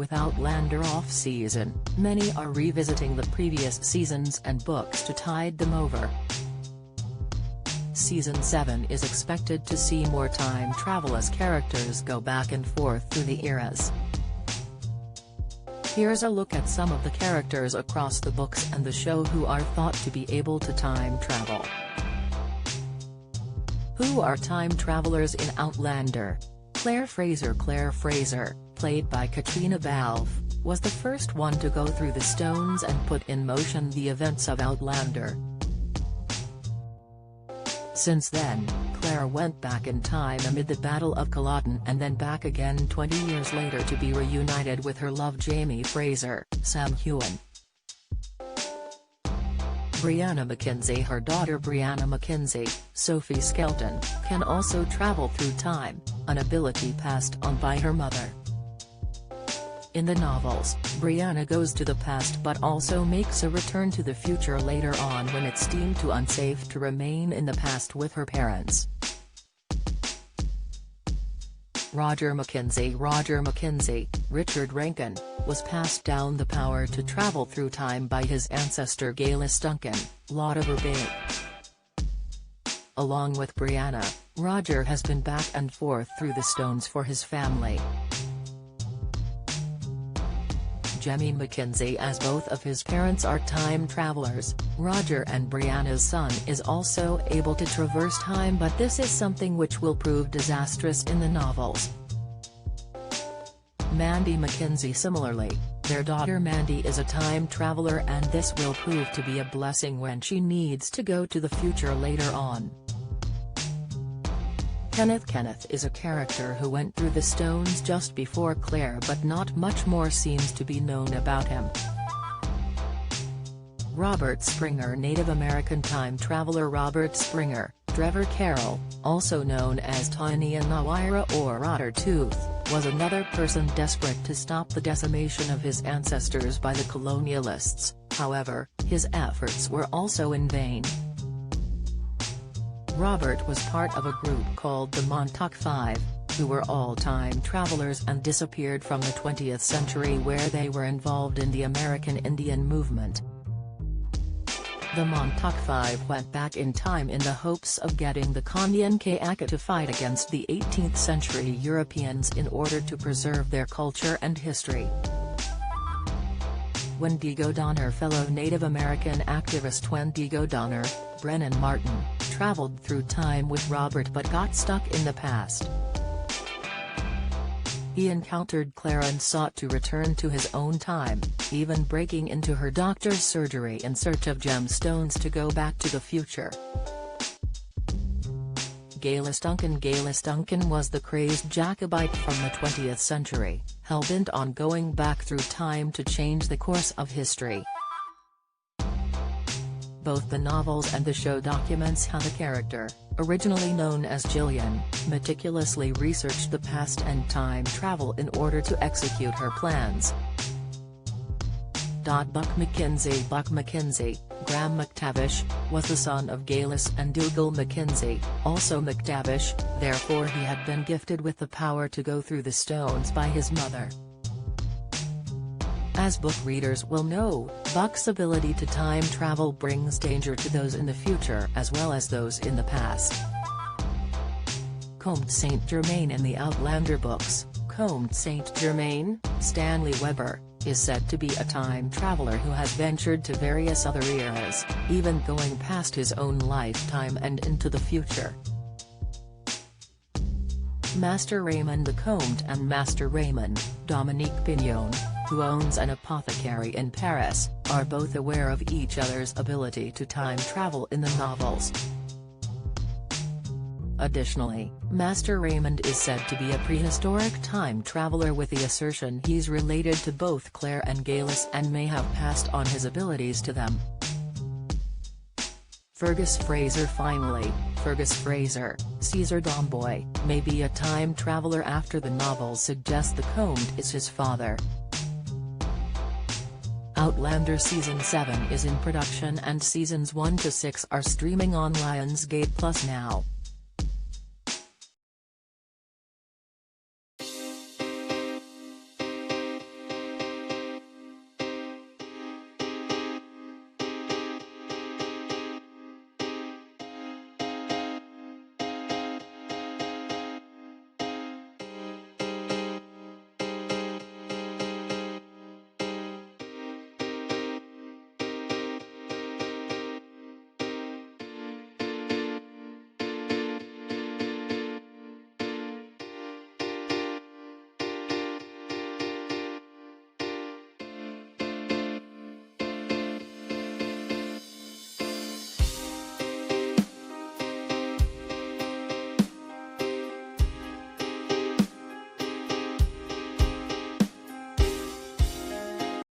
With Outlander off-season, many are revisiting the previous seasons and books to tide them over. Season 7 is expected to see more time travel as characters go back and forth through the eras. Here's a look at some of the characters across the books and the show who are thought to be able to time travel. Who are time travelers in Outlander? Claire Fraser. Claire Fraser, played by Katrina Balfe, was the first one to go through the stones and put in motion the events of Outlander. Since then, Claire went back in time amid the Battle of Culloden and then back again 20 years later to be reunited with her love Jamie Fraser, Sam Heughan. Brianna Mackenzie. Her daughter Brianna Mackenzie, Sophie Skelton, can also travel through time, an ability passed on by her mother. In the novels, Brianna goes to the past but also makes a return to the future later on when it's deemed too unsafe to remain in the past with her parents. Roger Mackenzie. Roger Mackenzie, Richard Rankin, was passed down the power to travel through time by his ancestor Gaelis Duncan, Lord of Urbane. Along with Brianna, Roger has been back and forth through the stones for his family. Jamie Mackenzie. As both of his parents are time travelers, Roger and Brianna's son is also able to traverse time, but this is something which will prove disastrous in the novels. Mandy Mackenzie. Similarly, their daughter Mandy is a time traveler and this will prove to be a blessing when she needs to go to the future later on. Kenneth. Kenneth is a character who went through the stones just before Claire, but not much more seems to be known about him. Robert Springer. Native American time traveler Robert Springer, Trevor Carroll, also known as Tiny Nawira or Otter Tooth, was another person desperate to stop the decimation of his ancestors by the colonialists. However, his efforts were also in vain. Robert was part of a group called the Montauk Five, who were all time travelers and disappeared from the 20th century where they were involved in the American Indian movement. The Montauk Five went back in time in the hopes of getting the Kandiyankayaka to fight against the 18th century Europeans in order to preserve their culture and history. Wendigo Donner. Fellow Native American activist Wendigo Donner, Brennan Martin, traveled through time with Robert but got stuck in the past. He encountered Claire and sought to return to his own time, even breaking into her doctor's surgery in search of gemstones to go back to the future. Gaelis Duncan. Gaelis Duncan was the crazed Jacobite from the 20th century, hell-bent on going back through time to change the course of history. Both the novels and the show documents how the character, originally known as Jillian, meticulously researched the past and time travel in order to execute her plans. Buck Mackenzie. Buck Mackenzie, Graham McTavish, was the son of Gaelis and Dougal Mackenzie, also McTavish, therefore he had been gifted with the power to go through the stones by his mother. As book readers will know, Buck's ability to time travel brings danger to those in the future as well as those in the past. Comte Saint-Germain. In the Outlander books, Comte Saint-Germain, Stanley Weber, is said to be a time traveler who has ventured to various other eras, even going past his own lifetime and into the future. Master Raymond. The Comte and Master Raymond, Dominique Pignon, who owns an apothecary in Paris, are both aware of each other's ability to time travel in the novels. Additionally, Master Raymond is said to be a prehistoric time traveler with the assertion he's related to both Claire and Gaelis and may have passed on his abilities to them. Fergus Fraser. Finally, Fergus Fraser, Caesar Domboy, may be a time traveler after the novels suggest the Comte is his father. Outlander Season 7 is in production and Seasons 1 to 6 are streaming on Lionsgate Plus now.